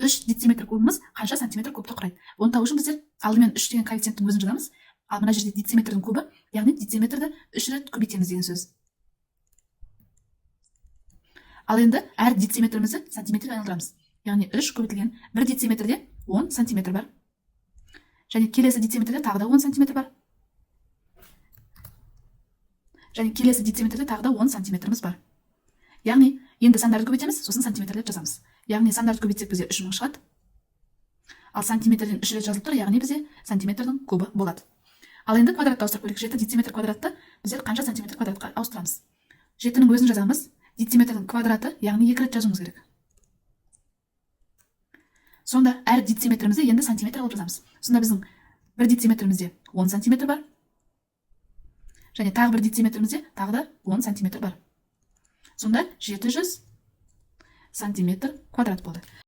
3 дециметр кубымыз қанша сантиметр кубты құрайды? Оны табу үшін біздер алдымен 3 деген коэффициенттің өзін жазамыз. Ал мына жерде дециметрдің кубы, яғни дециметрді 3 рет көбейтеміз деген сөз. Ал енді әр дециметрімізді сантиметрге айналдырамыз. Яғни 3 көбейтілген 1 дециметрде 10 сантиметр бар. Және келесі дециметрде тағы да 10 сантиметр бар. Және келесі дециметрде тағы да 10 сантиметріміз бар. Яғни енді сандарды көбейтеміз, сосын сантиметрлер жазамыз. Яғни сандарды көбейтсек бізде 3000 шығады. Ал сантиметрден 3 рет жазылып тұр, яғни бізде сантиметрдің кубы болады. Ал енді квадратқа ауыстырып көрейік. 7 дециметр квадратты біздер қанша сантиметр квадратқа ауыстырамыз? 7-нің өзін жазамыз. Дециметрдің квадраты, яғни 2 рет жазуымыз керек. Сонда әр дециметрімізді енді сантиметр алып жазамыз. Сонда біздің 1 дециметрімізде 10 сантиметр бар. Және тағы 1 дециметрімізде тағы да 10 сантиметр бар. Сонда 700 сантиметр квадрат болды.